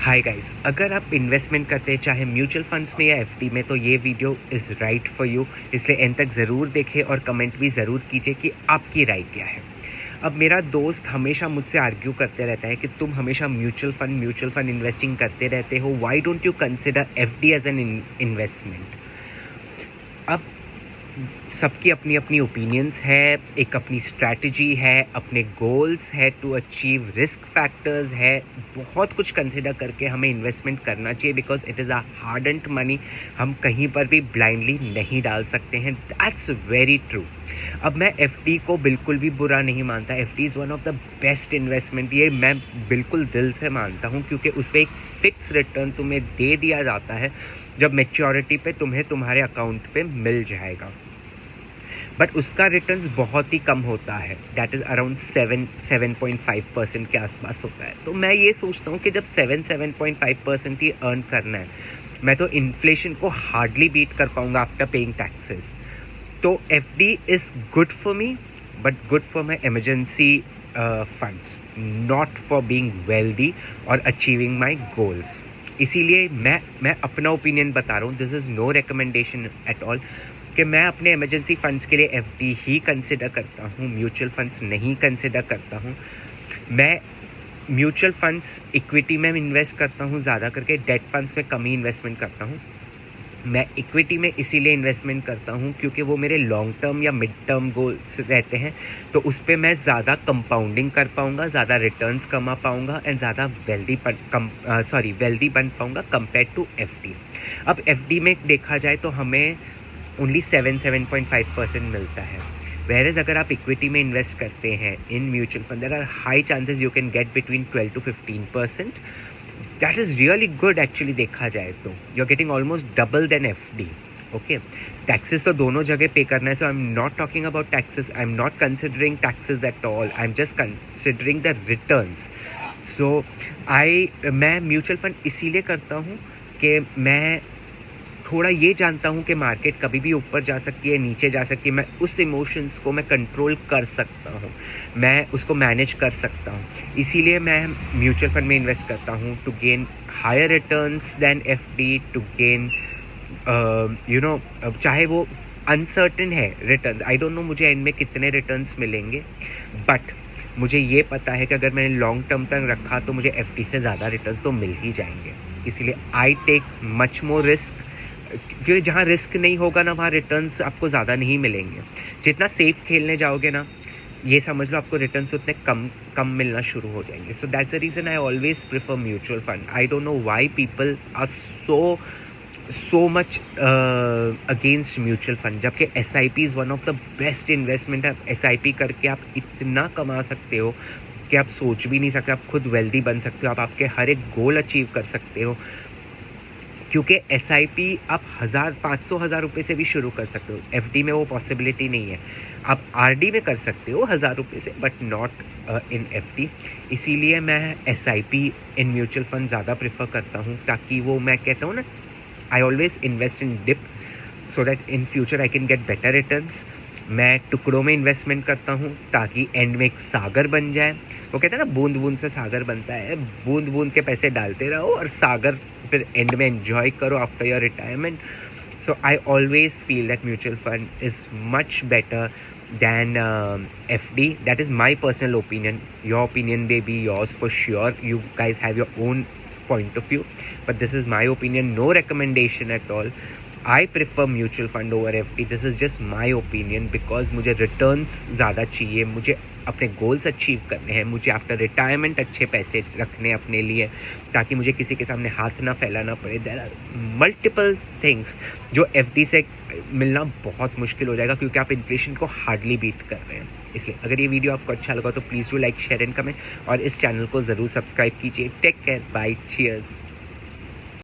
Hi guys, अगर आप investment करते हैं चाहे म्यूचुअल फंड्स में या एफडी में, तो ये video is right for you. इसलिए एंड तक ज़रूर देखें और कमेंट भी ज़रूर कीजिए कि आपकी राय क्या है। अब मेरा दोस्त हमेशा मुझसे आर्ग्यू करते रहता है कि तुम हमेशा म्यूचुअल फंड इन्वेस्टिंग करते रहते हो, why don't you consider FD as an investment. अब सबकी अपनी अपनी ओपिनियंस है, एक अपनी स्ट्रैटेजी है, अपने गोल्स है टू अचीव, रिस्क फैक्टर्स है, बहुत कुछ कंसिडर करके हमें इन्वेस्टमेंट करना चाहिए because it is a hard earned money. हम कहीं पर भी ब्लाइंडली नहीं डाल सकते हैं, दैट्स वेरी ट्रू। अब मैं एफडी को बिल्कुल भी बुरा नहीं मानता, FD is one of the best investment, ये मैं बिल्कुल दिल से मानता हूँ क्योंकि उस पर एक फिक्स रिटर्न तुम्हें दे दिया जाता है जब मैच्योरिटी पे तुम्हें तुम्हारे अकाउंट पे मिल जाएगा, बट उसका रिटर्न्स बहुत ही कम होता है, दैट इज़ अराउंड 7.5% के आसपास होता है। तो मैं ये सोचता हूँ कि जब 7.5% ही अर्न करना है, मैं तो इन्फ्लेशन को हार्डली बीट कर पाऊँगा आफ्टर पेइंग टैक्सेस। तो FD is good for me, but good for my emergency funds, not for being wealthy और अचीविंग माई गोल्स। इसीलिए मैं अपना ओपिनियन बता रहा हूँ, this is no recommendation at all कि मैं अपने इमरजेंसी फंड्स के लिए एफडी ही कंसिडर करता हूँ, म्यूचुअल फंड्स नहीं कंसिडर करता हूँ। मैं म्यूचुअल फंड्स इक्विटी में इन्वेस्ट करता हूँ ज़्यादा करके, डेट फंड्स में कम ही इन्वेस्टमेंट करता हूँ। मैं इक्विटी में इसीलिए इन्वेस्टमेंट करता हूँ क्योंकि वो मेरे लॉन्ग टर्म या मिड टर्म गोल्स रहते हैं, तो उस पर मैं ज़्यादा कंपाउंडिंग कर पाऊँगा, ज़्यादा रिटर्न्स कमा पाऊँगा एंड ज़्यादा वेल्दी बन पाऊँगा कंपेयर टू एफडी। अब एफडी में देखा जाए तो हमें ओनली 7.5% मिलता है, वेरेज अगर आप इक्विटी में इन्वेस्ट करते हैं in mutual fund, there are high chances you can get between 12 to 15%। That is really good actually, देखा जाए तो you are getting almost double than FD. Okay, taxes तो दोनों जगह पे करना है, so I am not talking about taxes, I am not considering taxes at all, I am just considering the returns. So मैं म्यूचुअल फंड इसीलिए करता हूँ कि मैं थोड़ा ये जानता हूँ कि मार्केट कभी भी ऊपर जा सकती है, नीचे जा सकती है, मैं उस इमोशंस को मैं कंट्रोल कर सकता हूँ, मैं उसको मैनेज कर सकता हूँ। इसीलिए मैं म्यूचुअल फंड में इन्वेस्ट करता हूँ to gain higher returns than FD, to gain चाहे वो अनसर्टेन है रिटर्न, आई डोंट नो मुझे एंड में कितने रिटर्न्स मिलेंगे, बट मुझे ये पता है कि अगर मैंने लॉन्ग टर्म तक रखा तो मुझे एफडी से ज़्यादा रिटर्न्स तो मिल ही जाएंगे। इसलिए I take much more risk, क्योंकि जहाँ रिस्क नहीं होगा ना वहाँ रिटर्न्स आपको ज़्यादा नहीं मिलेंगे। जितना सेफ खेलने जाओगे ना, ये समझ लो आपको रिटर्न्स उतने कम मिलना शुरू हो जाएंगे। So that's the reason I always prefer mutual fund. I don't know why people are so much against mutual fund, जबकि SIP is one of the best investment. आप SIP करके आप इतना कमा सकते हो कि आप सोच भी नहीं सकते, आप खुद वेल्दी बन सकते हो, आप आपके हर एक गोल अचीव कर सकते हो, क्योंकि SIP आप 500,000 रुपये से भी शुरू कर सकते हो। एफडी में वो पॉसिबिलिटी नहीं है। आप RD में कर सकते हो 1,000 रुपये से, बट नॉट इन एफडी। इसीलिए मैं SIP इन म्यूचुअल फंड ज़्यादा प्रेफर करता हूँ, ताकि वो मैं कहता हूँ ना, I always invest in dip so that in future I can get better returns. मैं टुकड़ों में इन्वेस्टमेंट करता हूँ ताकि एंड में एक सागर बन जाए। वो कहते हैं ना, बूंद बूंद से सागर बनता है, बूंद बूंद के पैसे डालते रहो और सागर फिर एंड में एंजॉय करो after your retirement. So I always feel that mutual fund is much better than FD. That is my personal opinion. Your opinion may be yours for sure. You guys have your own point of view, but this is my opinion. No recommendation at all. I prefer mutual fund over FD. This is just my opinion because मुझे returns ज़्यादा चाहिए, मुझे अपने goals achieve करने हैं, मुझे after retirement अच्छे पैसे रखने अपने लिए, ताकि मुझे किसी के सामने हाथ ना फैलाना पड़े। देयर आर मल्टीपल थिंग्स जो FD से मिलना बहुत मुश्किल हो जाएगा, क्योंकि आप इन्फ्लेशन को हार्डली बीट कर रहे हैं। इसलिए अगर ये वीडियो आपको अच्छा लगा तो please do like, share and comment, और इस चैनल को ज़रूर सब्सक्राइब कीजिए। Take care, bye, cheers.